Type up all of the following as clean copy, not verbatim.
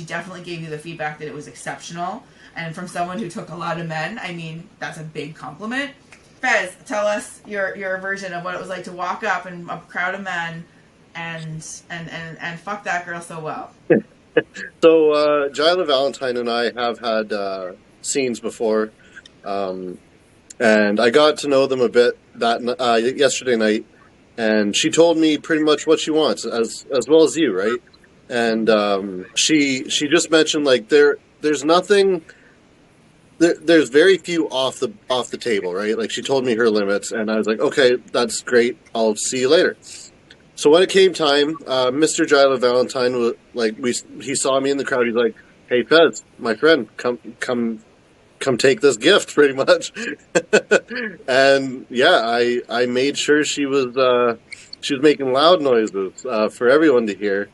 definitely gave you the feedback that it was exceptional. And from someone who took a lot of men, I mean, that's a big compliment. Fez, tell us your version of what it was like to walk up in a crowd of men and fuck that girl so well. So, Jyla Valentine and I have had scenes before, um, and I got to know them a bit yesterday night, and she told me pretty much what she wants, as well as you, right? And she just mentioned like there's nothing. There's very few off the table, right? Like she told me her limits, and I was like, okay, that's great. I'll see you later. So when it came time, Mr. Jyla Valentine was like, he saw me in the crowd. He's like, "Hey, Fez, my friend, come take this gift," pretty much. And yeah, I made sure she was making loud noises for everyone to hear,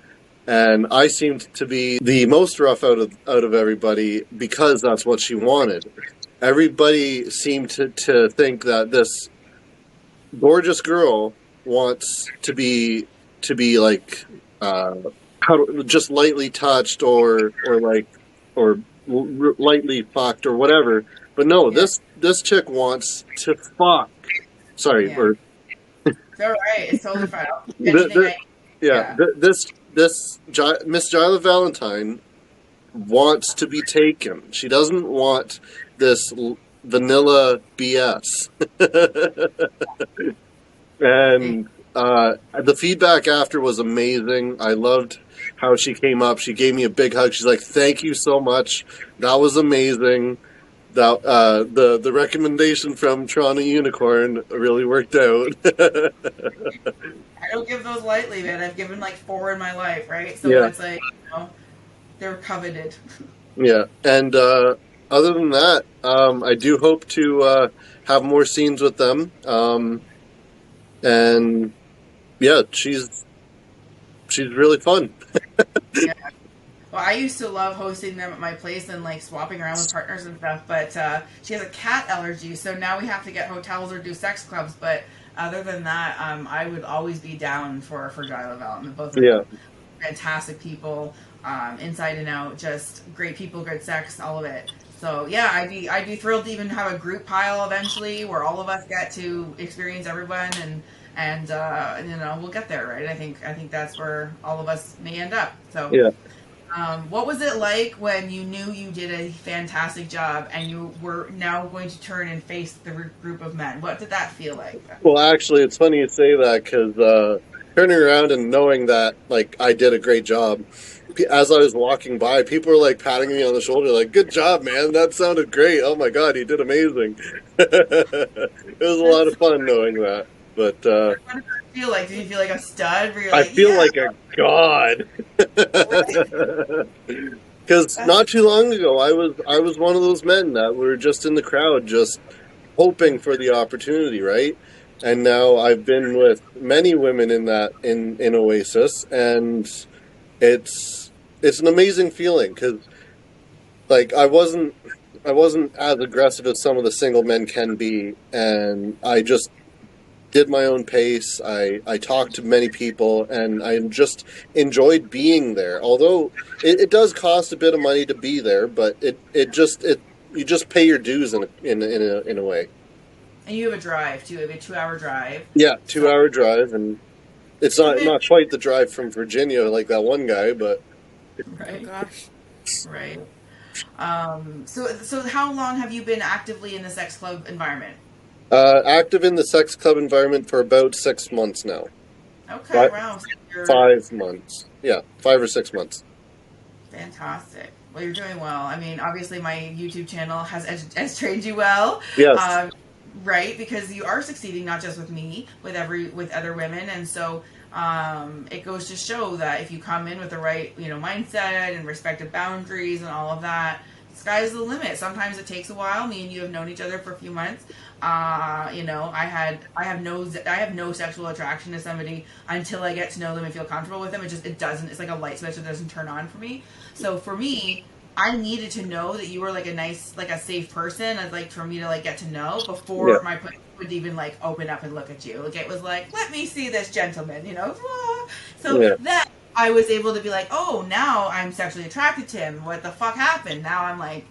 and I seemed to be the most rough out of everybody because that's what she wanted. Everybody seemed to think that this gorgeous girl wants to be like just lightly touched or like or lightly fucked or whatever. But no, Yeah. this chick wants to fuck. Sorry, Yeah. or It's all right. It's totally fine. the, Anything the, I yeah, yeah. this Miss Jyla Valentine wants to be taken. She doesn't want this vanilla BS. And the feedback after was amazing. I loved how she came up. She gave me a big hug. She's like, "Thank you so much. That was amazing. That the recommendation from TorontoUnicorn really worked out." I don't give those lightly, man. I've given like four in my life, right? So Yeah, it's like, they're coveted. yeah. And other than that, I do hope to have more scenes with them. And yeah, she's really fun. Yeah. Well, I used to love hosting them at my place and like swapping around with partners and stuff, but she has a cat allergy, so now we have to get hotels or do sex clubs. But other than that, I would always be down for Jai Lavelle. Both of Yeah, them, fantastic people, inside and out, just great people, good sex, all of it. So yeah, I'd be thrilled to even have a group pile eventually where all of us get to experience everyone and we'll get there, right? I think that's where all of us may end up. So yeah. what was it like when you knew you did a fantastic job and you were now going to turn and face the group of men? What did that feel like? Well, actually, it's funny you say that because turning around and knowing that like I did a great job, as I was walking by, people were like patting me on the shoulder, like, "Good job, man! That sounded great! Oh my god, you did amazing!" It was a lot That's of fun knowing that. But what did it feel like? Did you feel like a stud where you're I like, feel yeah, like a god. Because that's not too long ago, I was one of those men that were just in the crowd, just hoping for the opportunity, right? And now I've been with many women in Oasis, and it's an amazing feeling because like I wasn't as aggressive as some of the single men can be, and I just did my own pace. I talked to many people, and I just enjoyed being there. Although it does cost a bit of money to be there, but it you just pay your dues in a way. and you have a drive too. You have a 2 hour drive. Yeah, So 2 hour drive, and it's even not quite the drive from Virginia like that one guy, but Oh right, gosh. right. So how long have you been actively in the sex club environment? active in the sex club environment for about 6 months now. Okay, Five, wow. So you're 5 months, yeah, 5 or 6 months. fantastic. Well, you're doing well. I mean, obviously, my YouTube channel has trained you well, Yes, um, right? Because you are succeeding not just with me, with other women, and so it goes to show that if you come in with the right mindset and respective boundaries and all of that, sky's the limit. Sometimes it takes a while. Me and you have known each other for a few months. I have no sexual attraction to somebody until I get to know them and feel comfortable with them. It doesn't. It's like a light switch that doesn't turn on for me. So for me, I needed to know that you were like a nice, like a safe person. I'd like for me to like get to know yeah, before my pussy would even like open up and look at you. Like it was like, let me see this gentleman. So yeah. that I was able to be like, oh, now I'm sexually attracted to him. What the fuck happened? Now I'm like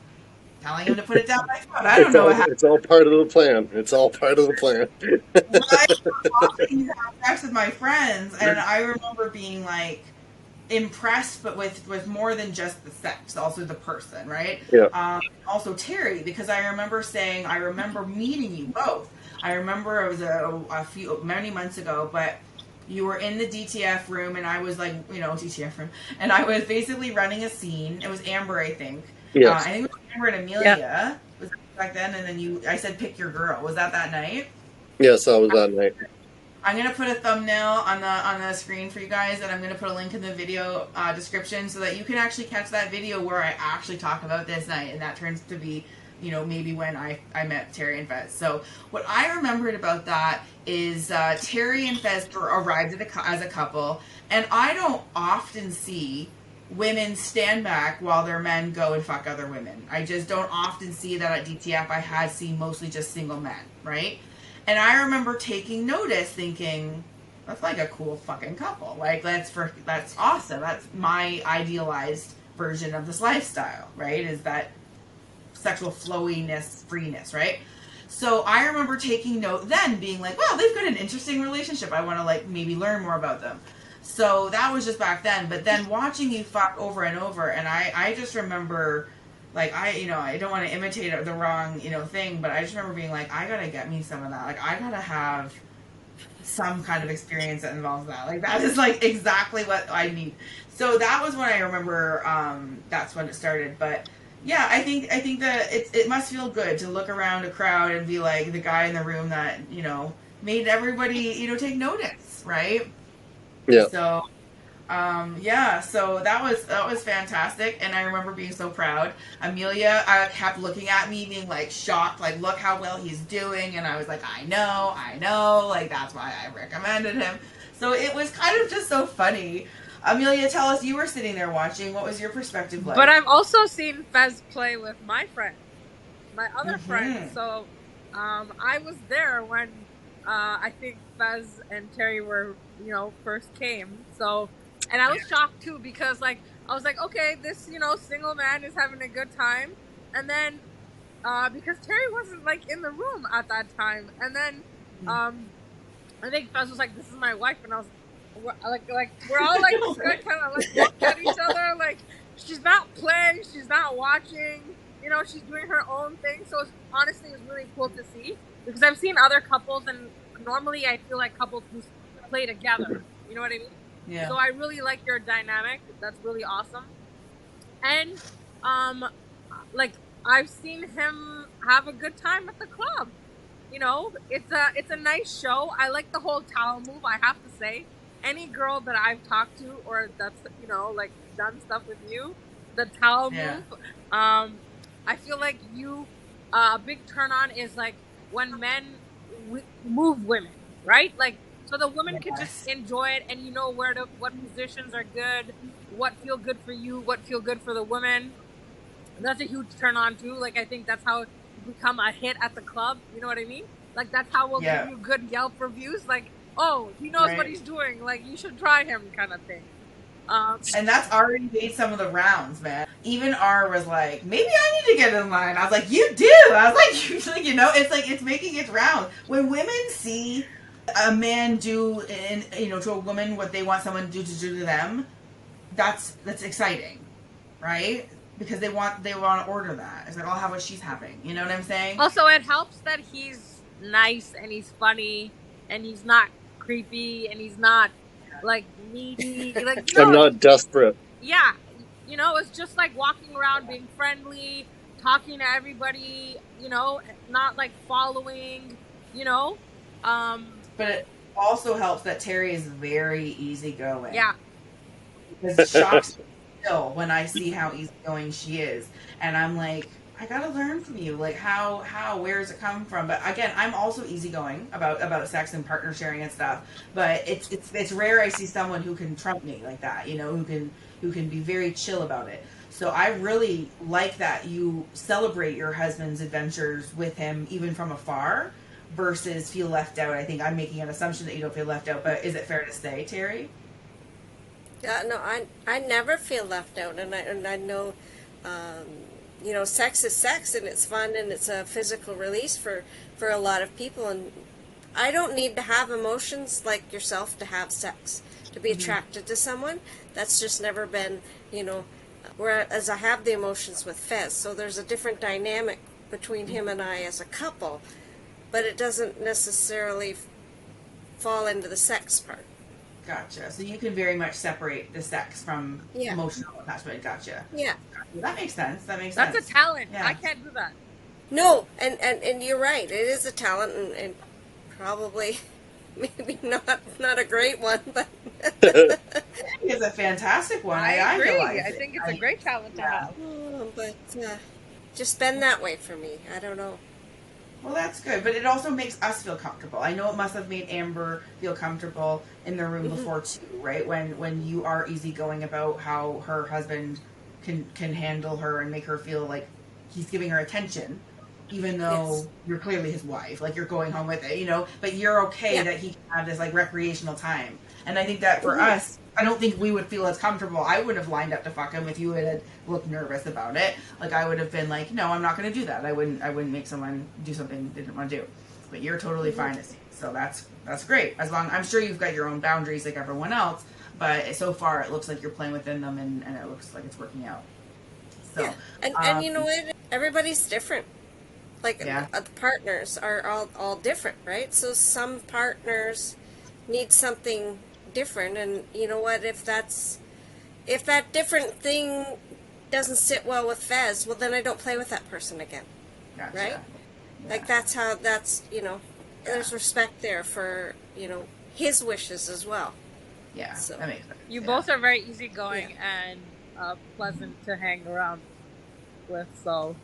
telling him to put it down my throat. I don't know what happened. It's all part of the plan. It's all part of the plan. I often have sex with my friends, and I remember being like impressed, but with more than just the sex, also the person, right? Yeah. Also Terry, because I remember meeting you both. I remember it was many months ago, but you were in the DTF room, and I was like, DTF room, and I was basically running a scene. It was Amber, I think. I Yes. think it was Amber and Amelia. Yep. Was back then, and then I said pick your girl. Was that night? Yes, that was that night. I'm gonna put a thumbnail on the screen for you guys, and I'm gonna put a link in the video description so that you can actually catch that video where I actually talk about this night, and that turns to be, maybe when I met Terry and Fez. So what I remembered about that is Terry and Fez arrived as a couple, and I don't often see women stand back while their men go and fuck other women. I just don't often see that at DTF. I had seen mostly just single men, right? And I remember taking notice, thinking, that's like a cool fucking couple. Like, that's awesome. That's my idealized version of this lifestyle, right? Is that sexual flowiness, freeness, right? So I remember taking note then, being like, wow, they've got an interesting relationship. I want to, like, maybe learn more about them. So that was just back then. But then watching you fuck over and over, and I just remember... Like, I don't want to imitate the wrong, thing, but I just remember being like, I gotta get me some of that. Like, I gotta have some kind of experience that involves that. Like, that is, like, exactly what I need. So that was when I remember, that's when it started. But, yeah, I think that it must feel good to look around a crowd and be like the guy in the room that, made everybody, take notice, right? Yeah. So... so that was fantastic, and I remember being so proud. Amelia kept looking at me, being like shocked, like, look how well he's doing, and I was like, I know, like, that's why I recommended him. So it was kind of just so funny. Amelia, tell us, you were sitting there watching. What was your perspective like? But I've also seen Fez play with my friends, my other friends. So I was there when I think Fez and Terry were, first came. So. And I was shocked too, because like I was like, okay, this single man is having a good time, and then because Terry wasn't like in the room at that time, and then I think Fez was like, "This is my wife," and I was like we're all like kind of like looked at each other, like she's not playing, she's not watching, she's doing her own thing. So honestly, it was really cool to see, because I've seen other couples, and normally I feel like couples who play together. You know what I mean? Yeah. So I really like your dynamic. That's really awesome. And like I've seen him have a good time at the club. It's a nice show. I like the whole towel move, I have to say. Any girl that I've talked to or that's like done stuff with you, the towel move, I feel like a big turn on is like when men move women, right? Like, so the women can just enjoy it, and what positions are good, what feel good for you, what feel good for the women. And that's a huge turn on too. Like, I think that's how you become a hit at the club. You know what I mean? Like, that's how we'll give you good Yelp reviews. Like, oh, he knows what he's doing. Like, you should try him, kind of thing. And that's already made some of the rounds, man. Even R was like, maybe I need to get in line. I was like, you do. I was like, it's like it's making its round. When women see a man do to a woman what they want someone to do to them, that's exciting, right? Because they want to order that. It's like, I'll have what she's having. You know what I'm saying? Also, it helps that he's nice and he's funny and he's not creepy and he's not like needy. Like, I'm not desperate. Yeah, it's just like walking around being friendly, talking to everybody. Not like following. But it also helps that Terry is very easygoing. Yeah. Because it shocks me still when I see how easygoing she is. And I'm like, I gotta learn from you. Like, where does it come from? But again, I'm also easygoing about sex and partner sharing and stuff. But it's rare I see someone who can trump me like that, who can be very chill about it. So I really like that you celebrate your husband's adventures with him, even from afar, versus feel left out. I think I'm making an assumption that you don't feel left out, but is it fair to say, Terry? Yeah, no, I never feel left out, and I know, you know, sex is sex, and it's fun, and it's a physical release for a lot of people, and I don't need to have emotions like yourself to have sex, to be Hmm. attracted to someone. That's just never been, you know, whereas I have the emotions with Fez, so there's a different dynamic between him and I as a couple, but it doesn't necessarily fall into the sex part. Gotcha. So you can very much separate the sex from Yeah, emotional attachment. Gotcha. yeah. That makes sense. That makes That's a sense. talent. I Yeah. can't do that. No, and you're right. It is a talent, and probably maybe not a great one, but It's a fantastic one. I I agree. realize I it. think it's a I, great talent to yeah. have. but just been that way for me. I don't know. Well, that's good, but it also makes us feel comfortable. I know it must have made Amber feel comfortable in the room Hmm. before too, right? When you are easygoing about how her husband can handle her and make her feel like he's giving her attention, even Yes. though you're clearly his wife, like you're going home with it, you know. But you're okay Yeah. that he can have this like recreational time, and I think that for Hmm. us, I don't think we would feel as comfortable. I wouldn't have lined up to fuck him if you had looked nervous about it. Like I would have been like, no, I'm not going to do that. I wouldn't make someone do something they didn't want to do. But you're totally Hmm. fine, it seems. So that's great. As long I'm sure you've got your own boundaries like everyone else, but so far it looks like you're playing within them, and it looks like it's working out. Yeah. So, And you know um, what? Everybody's different. Like yeah, the partners are all different, right? So some partners need something different, and you know what? If that different thing doesn't sit well with Fez, well then I don't play with that person again, right? gotcha. Like Yeah, that's how that's, you know, yeah, there's respect there for, you know, his wishes as well. yeah. So, That makes sense. You Yeah, both are very yeah. easygoing and pleasant to hang around with. So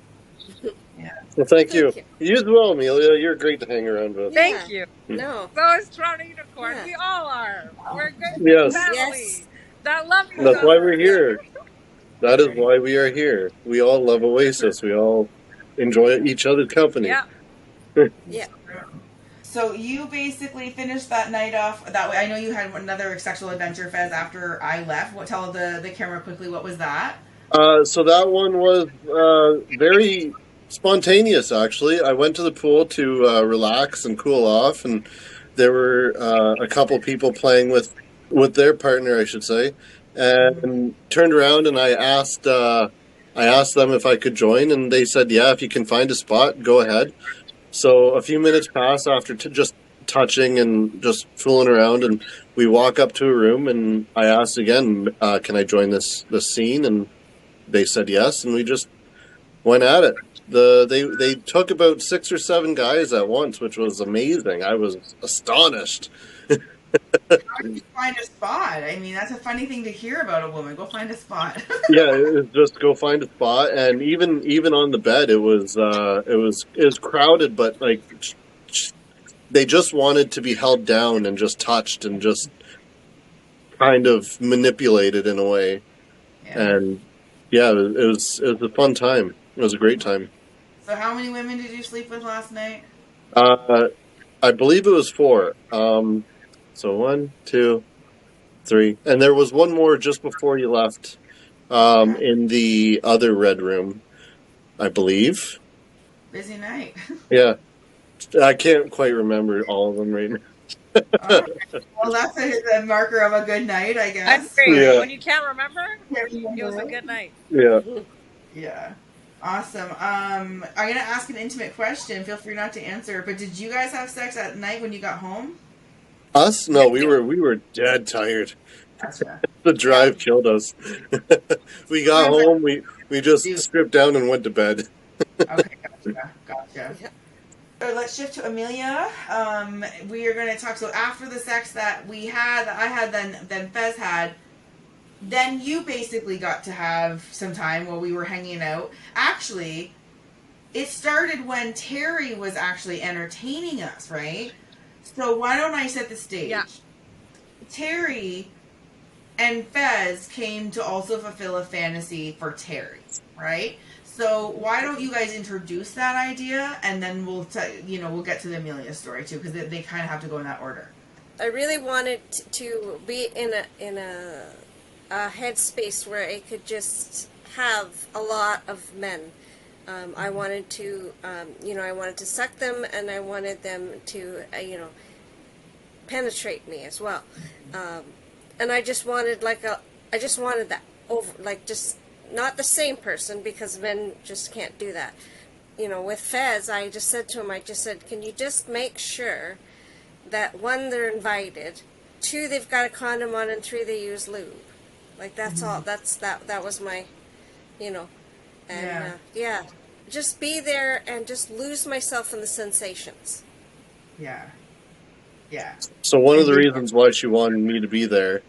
yeah. Well, Well, thank you. thank you. You as well, Amelia. You're great to hang around with. thank Yeah. you. No. So is Toronto Unicorn. Yeah. We all are. We're a good Yes, Yes. family that love each that's why other. we're Yeah. here. That is why we are here. We all love Oasis. We all enjoy each other's company. Yeah. Yeah. So you basically finished that night off that way. I know you had another sexual adventure, Fez, after I left. What tell the camera quickly what was that? So that one was very spontaneous, actually. I went to the pool to relax and cool off, and there were a couple people playing with their partner, I should say, Mm-hmm. and turned around and I asked them if I could join, and they said, "Yeah, if you can find a spot, go ahead." So a few minutes pass after just touching and just fooling around, and we walk up to a room, and I asked again, "Can I join this scene?" And they said yes, and we just went at it. They took about 6 or 7 guys at once, which was amazing. I was astonished. Find a spot. I mean, that's a funny thing to hear about a woman. Go find a spot. Yeah, it was just go find a spot, and even on the bed, it was crowded, but like they just wanted to be held down and just touched and just kind of manipulated in a way. Yeah. And yeah, it was a fun time. It was a great time. So how many women did you sleep with last night? Uh, I believe it was 4. So 1, 2, 3, and there was one more just before you left. Okay. In the other red room, I believe. Busy night. Yeah, I can't quite remember all of them right All now. right. Well, that's a marker of a good night, I I guess. agree. Yeah, When you can't remember, Can't it was a remember. good night. yeah. Yeah. Awesome. I'm gonna ask an intimate question. Feel free not to answer. But did you guys have sex at night when you got home? Us? Yeah. No, we were dead tired. Gotcha. The Yeah. drive killed us. We got Sometimes I home. We just do. stripped down and went to bed. Okay. Gotcha. Gotcha. Yeah. So let's shift to Amelia. We are going to talk. So after the sex that we had, that I had, then Fez had, then you basically got to have some time while we were hanging out. Actually, it started when Terry was actually entertaining us, right? So why don't I set the Yeah. stage? Terry and Fez came to also fulfill a fantasy for Terry, right? So why don't you guys introduce that idea, and then we'll get to the Amelia story too, because they kind of have to go in that order. I really wanted to be in a a headspace where I could just have a lot of men. I wanted to, I wanted to suck them, and I wanted them to, penetrate me as well. And I just wanted I just wanted that over, like just not the same person, because men just can't do that. With Fez, I just said to him, I just said, can you just make sure that one, they're invited, two, they've got a condom on, and three, they use lube. Like that's all. That was my, and Yeah. just be there and just lose myself in the sensations. Yeah. Yeah. So one of the reasons why she wanted me to be there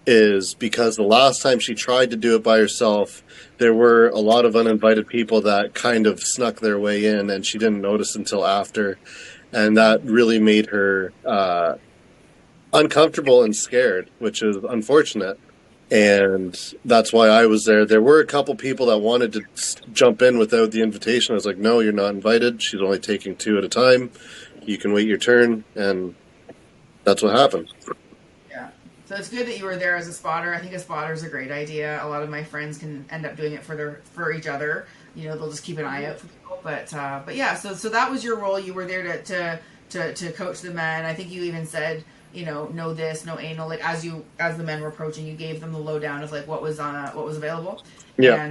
is because the last time she tried to do it by herself, there were a lot of uninvited people that kind of snuck their way in, and she didn't notice until after. And that really made her uncomfortable and scared, which is unfortunate. And that's why I was there. There were a couple people that wanted to jump in without the invitation. I was like, no, you're not invited. She's only taking 2 at a time. You can wait your turn. And that's what happened. Yeah. So it's good that you were there as a spotter. I think a spotter is a great idea. A lot of my friends can end up doing it for each other. They'll just keep an eye out for people. But yeah, so that was your role. You were there to coach the men. I think you even said, no this, no anal. Like as the men were approaching, you gave them the lowdown of like what was available. Yeah.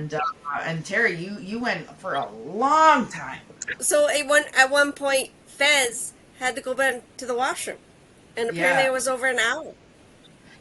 And Terry, you went for a long time. So at one point, Fez had to go back to the washroom, and apparently it was over an hour.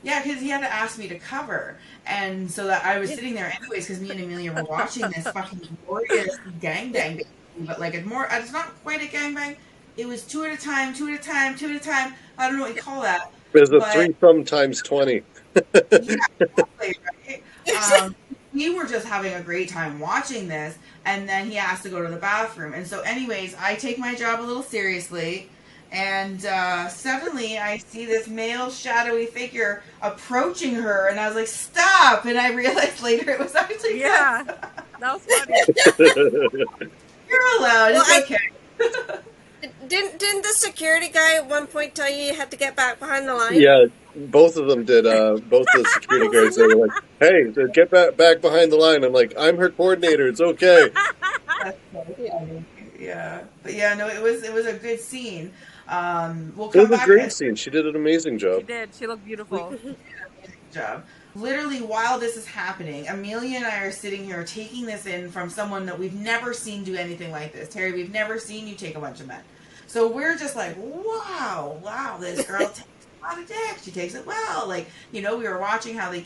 Yeah, because he had to ask me to cover, and so that I was sitting there anyways. Because me and Amelia were watching this fucking glorious gangbang, but like it's not quite a gangbang. It was 2 at a time, 2 at a time, 2 at a time. I don't know what you call that. It was a threesome times 20. Yeah, exactly, right? We were just having a great time watching this, and then he asked to go to the bathroom. And so, anyways, I take my job a little seriously, and suddenly I see this male shadowy figure approaching her, and I was like, "Stop!" And I realized later it was actually Yeah, that was funny. You're allowed. It's okay. Didn't the security guy at one point tell you had to get back behind the line? Yeah, both of them did. Both the security guards, they were like, hey, get back behind the line. I'm like, I'm her coordinator. It's okay. That's so funny. Yeah. But yeah, no, it was a good scene. We'll It come was a back. great scene. She did an amazing job. She did. She looked beautiful. Amazing job. Literally, while this is happening, Amelia and I are sitting here taking this in from someone that we've never seen do anything like this. Terry, we've never seen you take a bunch of men. So we're just like, wow, this girl takes a lot of dick. She takes it well. Like, we were watching how they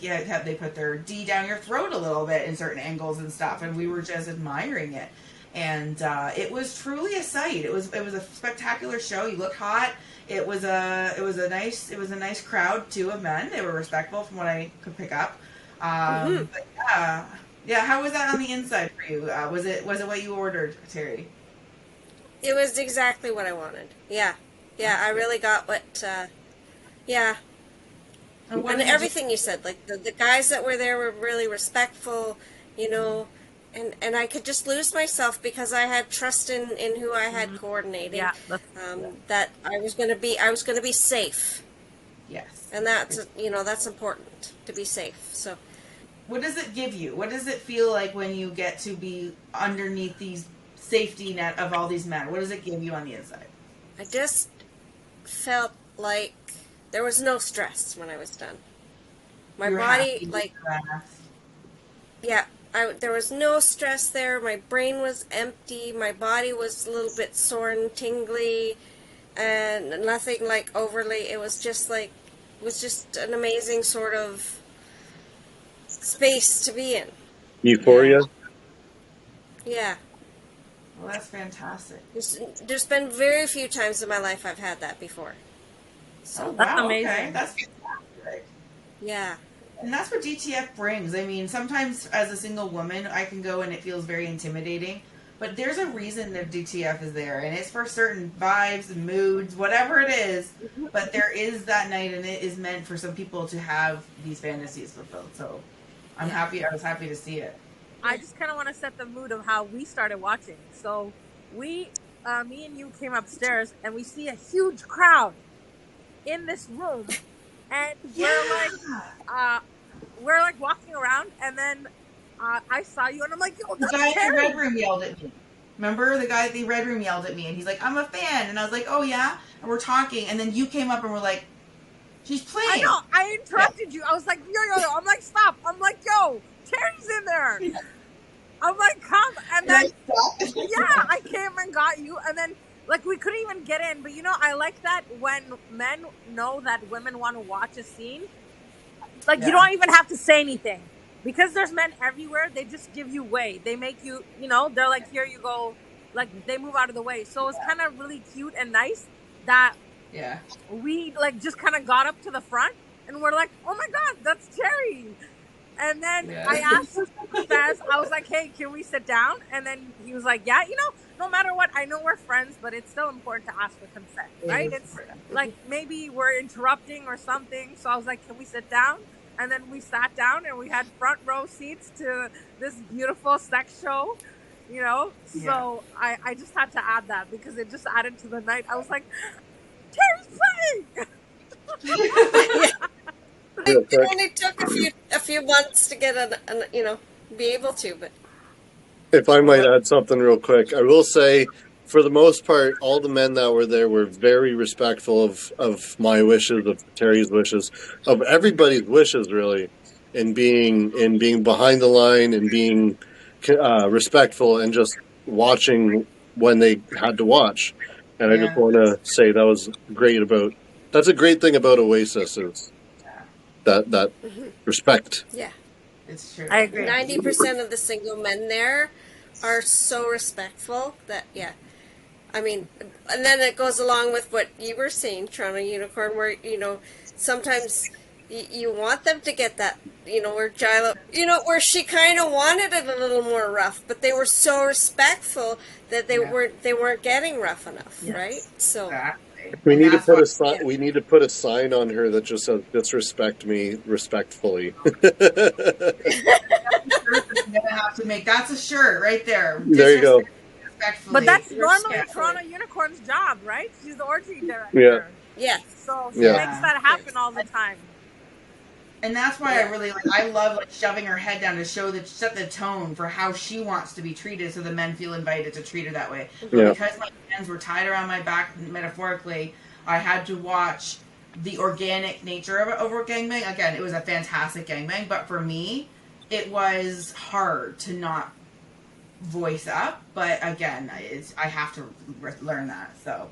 put their D down your throat a little bit in certain angles and stuff, and we were just admiring it. And it was truly a sight. It was a spectacular show. You looked hot. It was a nice crowd too of men. They were respectful from what I could pick up. But yeah. How was that on the inside for you? Was it what you ordered, Terry? It was exactly what I wanted. Yeah. I really got what. Yeah. And everything you said, like the guys that were there were really respectful, And I could just lose myself because I had trust in who I had coordinating. Yeah, that I was going to be safe. Yes. And that's important, to be safe. So, what does it give you? What does it feel like when you get to be underneath these safety net of all these men? What does it give you on the inside? I just felt like there was no stress when I was done. My body, there was no stress there. My brain was empty. My body was a little bit sore and tingly, and nothing like overly. It was just an amazing sort of space to be in. Euphoria? Yeah. Well, that's fantastic. There's been very few times in my life I've had that before. So, that's wow, amazing. Okay. That's fantastic. Yeah. And that's what DTF brings. I mean, sometimes as a single woman, I can go and it feels very intimidating. But there's a reason that DTF is there. And it's for certain vibes and moods, whatever it is. But there is that night, and it is meant for some people to have these fantasies fulfilled. So I was happy to see it. I just kind of want to set the mood of how we started watching. So me and you came upstairs, and we see a huge crowd in this room and Yeah. we're like walking around, and then I saw you, and I'm like, yo, The guy that's in the red Terry. room yelled at me. Remember the guy at the red room yelled at me, and he's like, "I'm a fan," and I was like, "Oh yeah," and we're talking, and then you came up and we're like, "She's I playing." know. I interrupted you. I was like, yo. I'm like, stop. I'm like, yo, Terry's in there. I'm like, come. And And I then, stopped. yeah, I came and got you. And then, like, we couldn't even get in. But, I like that when men know that women want to watch a scene, like, you Yeah. don't even have to say anything. Because there's men everywhere, they just give you way. They make you, they're like, here you go. Like, they move out of the way. So it's kind of really cute and nice that Yeah. we like just kind of got up to the front and we're like, oh my god, that's Terry. And then Yeah. I asked Fez, I was like, hey, can we sit down? And then he was like, yeah, no matter what, I know we're friends, but it's still important to ask for consent, right? It's like maybe we're interrupting or something. So I was like, can we sit down? And then we sat down and we had front row seats to this beautiful sex show, So I just had to add that because it just added to the night. I was like, Terry's playing. Real It quick, only took a few months to get be able to, but if I might add something real quick, I will say, for the most part, all the men that were there were very respectful of my wishes, of Terry's wishes, of everybody's wishes, really, in being behind the line and being respectful and just watching when they had to watch. And I just Yeah. want to say that's a great thing about Oasis is that respect. yeah. It's true. I agree. 90% of the single men there are so respectful that, yeah. I mean, and then it goes along with what you were saying, Toronto Unicorn, where, sometimes you want them to get that, where Gilo, where she kind of wanted it a little more rough, but they were so respectful that Yeah. they weren't getting rough enough, Yes. right? So, Exactly. We And need to that's why yeah. we need to put a sign on her that just says "Disrespect me respectfully." I'm gonna have to make that's a shirt right there. There you go. Disrespectfully. But that's normally Respectfully. Toronto Unicorn's job, right? She's the orgy Yeah, director. Yeah. So she yeah, makes Yeah. that happen all the time. And that's why Yeah. I really I love shoving her head down to set the tone for how she wants to be treated, so the men feel invited to treat her that way. But yeah, because my hands were tied around my back, metaphorically, I had to watch the organic nature of it over gangbang. Again, it was a fantastic gangbang, but for me, it was hard to not voice up. But again, I have to learn that. So.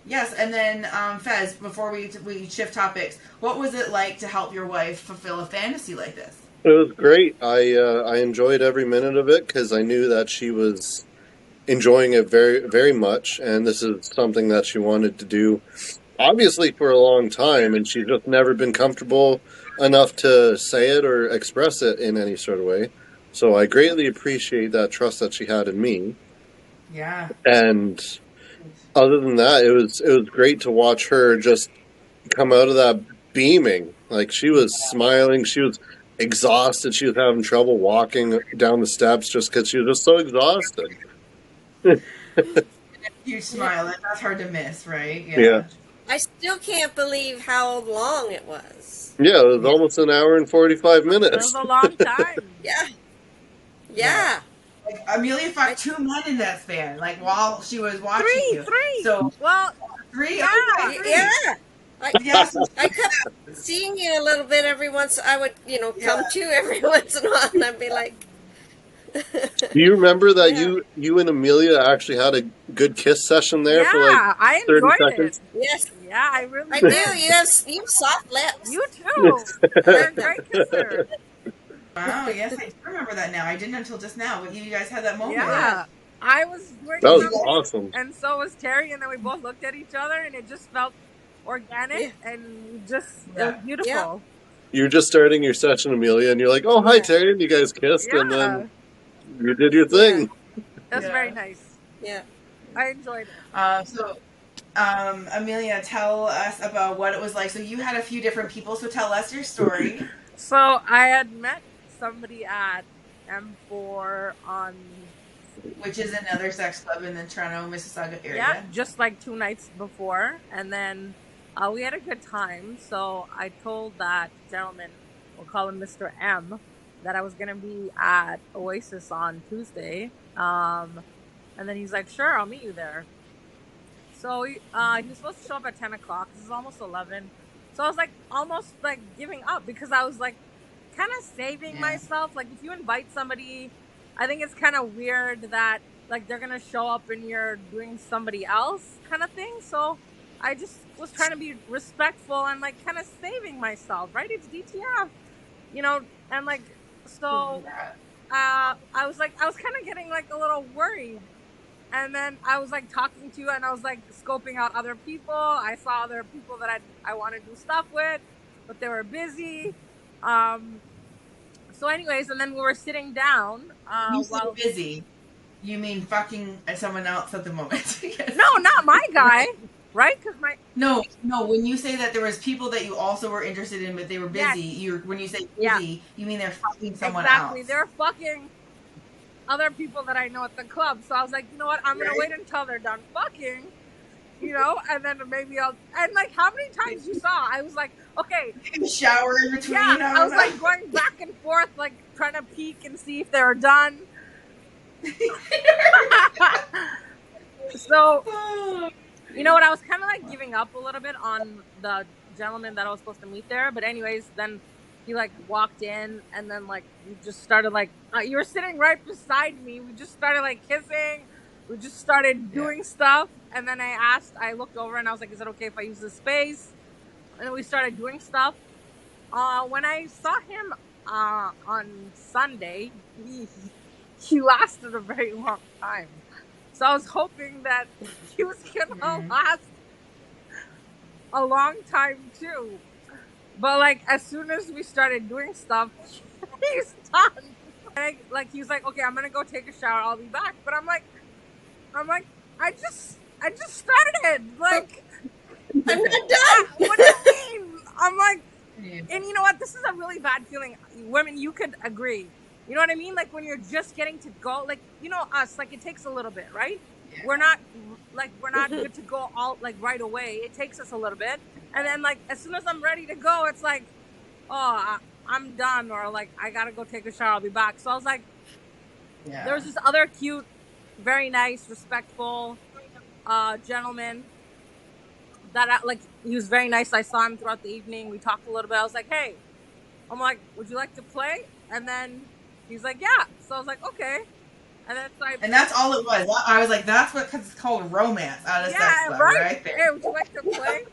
Yes, and then Fez, before we shift topics, what was it like to help your wife fulfill a fantasy like this? it was great. I enjoyed every minute of it because I knew that she was enjoying it very very much, and this is something that she wanted to do, obviously for a long time, and she's just never been comfortable enough to say it or express it in any sort of way. So I greatly appreciate that trust that she had in me, Yeah. and other than that, it was great to watch her just come out of that beaming. Like she was smiling, she was exhausted, she was having trouble walking down the steps just because she was just so exhausted. Huge Yeah. smile. That's hard to miss, right? Yeah, Yeah. I still can't believe how long it was. yeah, it was Yeah. almost an hour and 45 It was minutes. a long time. Yeah. Yeah. Yeah. Like Amelia I, fucked two men in that span, like while she was watching Three, you. three. So Well, three? yeah, Okay, three. yeah. I, Yes. I kept seeing you a little bit every once. I would, Yeah. come to every once in a while, and I'd be like, Do you remember that yeah, you and Amelia actually had a good kiss session there yeah, for like I 30 enjoyed it. seconds? yes, Yeah, I really I do. did. You have soft lips. You too. I You're a like them. great kisser. Wow, yes, I do remember that now. I didn't until just now, but you guys had that moment. Yeah. I was doing That was You guys- something, awesome. and so was Terry, and then we both looked at each other, and it just felt organic, Yeah. and just, it Yeah. was beautiful. You were just starting your session, Amelia, and you're like, "Oh, hi, Yeah. Terry," and you guys kissed, and Yeah. then you did your thing. It was Yeah. very nice. Yeah. I enjoyed it. Amelia, tell us about what it was like. So you had a few different people, so tell us your story. So I had met somebody at M4 on, Which is another sex club in the Toronto, Mississauga area. yeah, just like 2 nights before, and then We had a good time. So I told that gentleman, we'll call him Mr. M, that I was gonna be at Oasis on Tuesday. And then he's like, "Sure, I'll meet you there." So he was supposed to show up at 10 o'clock. This is almost 11. So I was like almost like giving up because I was like kind of saving Yeah. myself. Like if you invite somebody, I think it's kind of weird that like they're gonna show up and you're doing somebody else kind of thing. So I just was trying to be respectful and like kind of saving myself. Right? It's DTF, you know, and like so. Yeah. I was kind of getting like a little worried, and then I was like talking to you, and I was like scoping out other people. I saw other people that I want to do stuff with, but they were busy. Um, so, anyways, and then we were sitting down. You say While busy. You mean fucking someone else at the moment? Yes. no, not my guy, right? Because my No, no. When you say that there was people that you also were interested in, but they were busy, Yes. when you say busy, Yeah. you mean they're fucking someone Exactly, else. they're fucking other people that I know at the club. So I was like, you know what? I'm gonna wait until they're done fucking. And then maybe I'll. And like, how many times you saw? I was like, okay, In the shower in between. yeah. I was like going back and forth, like trying to peek and see if they were done. So you know what? I was kind of like giving up a little bit on the gentleman that I was supposed to meet there. But anyways, then he like walked in, and then like we just started like you were sitting right beside me. We just started like kissing. We just started doing stuff, and then I looked over, and I was like, "Is it okay if I use this space?" And then we started doing stuff. When I saw him on Sunday, he lasted a very long time. So I was hoping that he was gonna last a long time too. But like as soon as we started doing stuff, he's done. And he was like, "Okay, I'm gonna go take a shower. I'll be back." But I'm like, I just started. Like, I'm not done. what do you mean? I'm like, and you know what? This is a really bad feeling. Women, you could agree. You know what I mean? Like when you're just getting to go, like us, like it takes a little bit, right? Yeah. We're not good to go all like right away. It takes us a little bit, and then like as soon as I'm ready to go, it's like, oh, I'm done, or like I gotta go take a shower. I'll be back. So I was like, there was this other cute, very nice, respectful gentleman that like he was very nice. I saw him throughout the evening. We talked a little bit. I was like, hey, I'm like, would you like to play? And then he's like, yeah. So I was like, okay. And then and that's all it was. I was like, that's what it's called romance out of sex club, right there. Hey, would you like to play?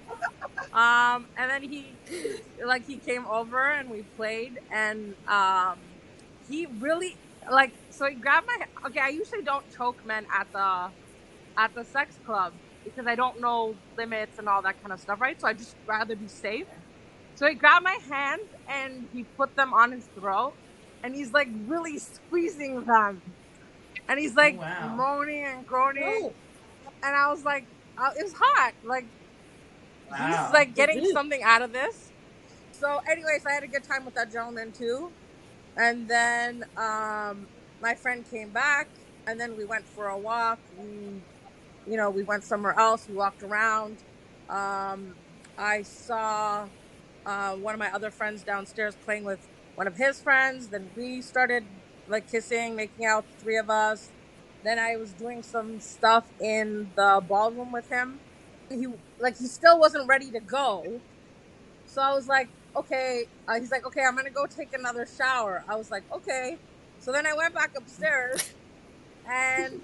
And then he came over and we played, and he really so he grabbed my. Okay, I usually don't choke men at the sex club because I don't know limits and all that kind of stuff, right? So I just rather be safe. So he grabbed my hand and he put them on his throat, and he's like really squeezing them, and he's like moaning and groaning, and I was like, it was hot, like he's like getting something out of this. So, anyways, I had a good time with that gentleman too, and then my friend came back, and then we went for a walk. We went somewhere else. We walked around. I saw one of my other friends downstairs playing with one of his friends. Then we started like kissing, making out, the three of us. Then I was doing some stuff in the ballroom with him. He still wasn't ready to go. So I was like, okay. He's like, okay, I'm going to go take another shower. I was like, okay. So then I went back upstairs, and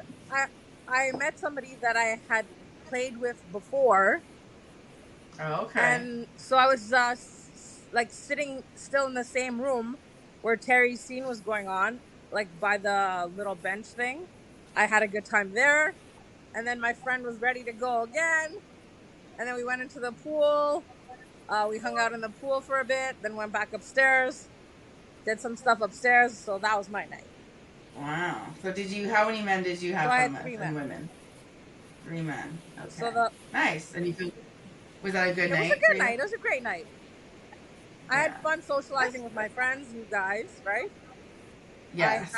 I met somebody that I had played with before. Oh, okay. And so I was sitting still in the same room where Terry's scene was going on, like by the little bench thing. I had a good time there. And then my friend was ready to go again. And then we went into the pool. We hung out in the pool for a bit, then went back upstairs, did some stuff upstairs. So that was my night. Wow. So how many men did you have So I from had it? 3 and men. Women? 3 men. Okay. So nice. And was that a good night? It was a good night. It was a great night. I had fun socializing with my friends, you guys, right? Yes.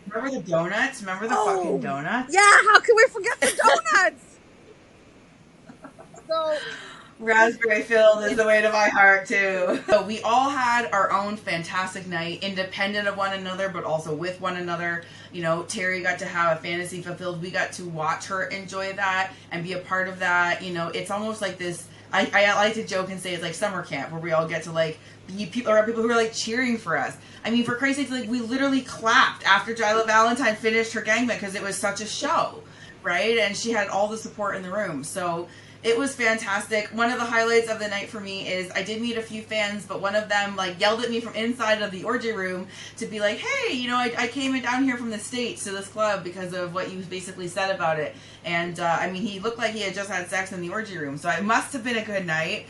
Remember the donuts? Remember the fucking donuts? Yeah, how can we forget the donuts? So Raspberry filled is the way to my heart too. So we all had our own fantastic night, independent of one another, but also with one another. You know, Terry got to have a fantasy fulfilled. We got to watch her enjoy that and be a part of that. You know, it's almost like this. I like to joke and say it's like summer camp where we all get to like be people who are like cheering for us. I mean, for Christ's sake, like we literally clapped after Jyla Valentine finished her gangbang because it was such a show, right? And she had all the support in the room. So it was fantastic. One of the highlights of the night for me is I did meet a few fans, but one of them like yelled at me from inside of the orgy room to be like, hey, you know, I came down here from the States to this club because of what you basically said about it. And I mean, he looked like he had just had sex in the orgy room, so it must have been a good night.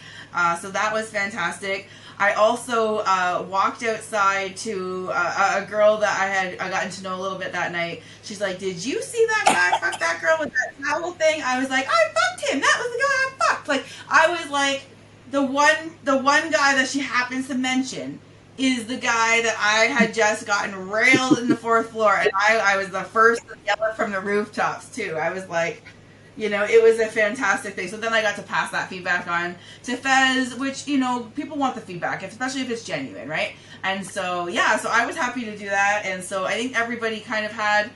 So that was fantastic. I also walked outside to a girl that I gotten to know a little bit that night. She's like, did you see that guy fuck that girl with that towel thing? I was like, I fucked him. That was the guy I fucked. Like, I was like, the one guy that she happens to mention is the guy that I had just gotten railed in the fourth floor. And I was the first to yell it from the rooftops, too. I was like... You know, it was a fantastic thing. So then I got to pass that feedback on to Fez, which, you know, people want the feedback, especially if it's genuine, right? And so, yeah, so I was happy to do that. And so I think everybody kind of had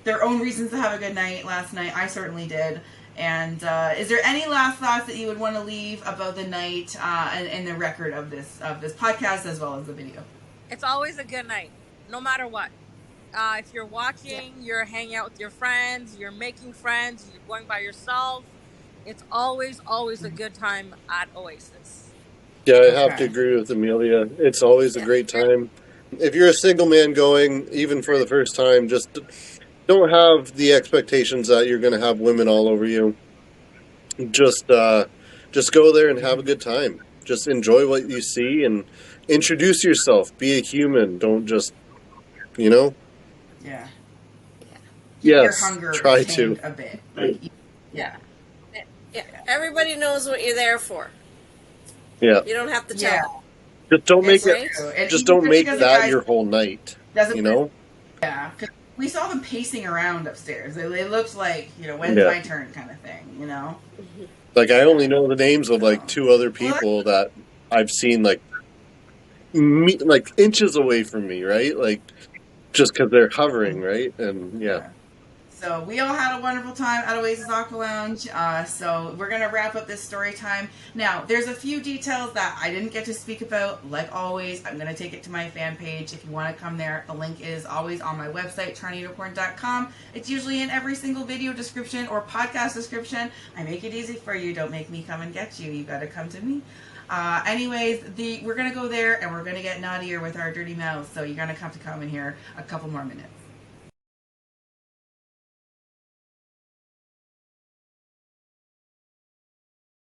their own reasons to have a good night last night. I certainly did. And is there any last thoughts that you would want to leave about the night and the record of this podcast as well as the video? It's always a good night, no matter what. If you're watching, you're hanging out with your friends, you're making friends, you're going by yourself, it's always a good time at Oasis. Yeah, I have to agree with Amelia. It's always a great time. If you're a single man going, even for the first time, just don't have the expectations that you're going to have women all over you. Just go there and have a good time. Just enjoy what you see and introduce yourself. Be a human. Don't just, you know. Yeah. Yes. Your hunger Try to. a bit. Like, yeah. Everybody knows what you're there for. Yeah. You don't have to tell. Yeah. Just don't make it. Just don't make that your whole night. You know. Yeah. Cause we saw them pacing around upstairs. They looked like, you know, when's my turn kind of thing. You know. Like I only know the names of like two other people that I've seen like inches away from me, right? Like. Just because they're hovering, right? And yeah. So we all had a wonderful time at Oasis Aqualounge. So we're going to wrap up this story time. Now, there's a few details that I didn't get to speak about. Like always, I'm going to take it to my fan page. If you want to come there, the link is always on my website, TorontoUnicorn.com. It's usually in every single video description or podcast description. I make it easy for you. Don't make me come and get you. You got to come to me. Anyways, we're going to go there and we're going to get naughtier with our dirty mouths. So you're going to have to come in here a couple more minutes.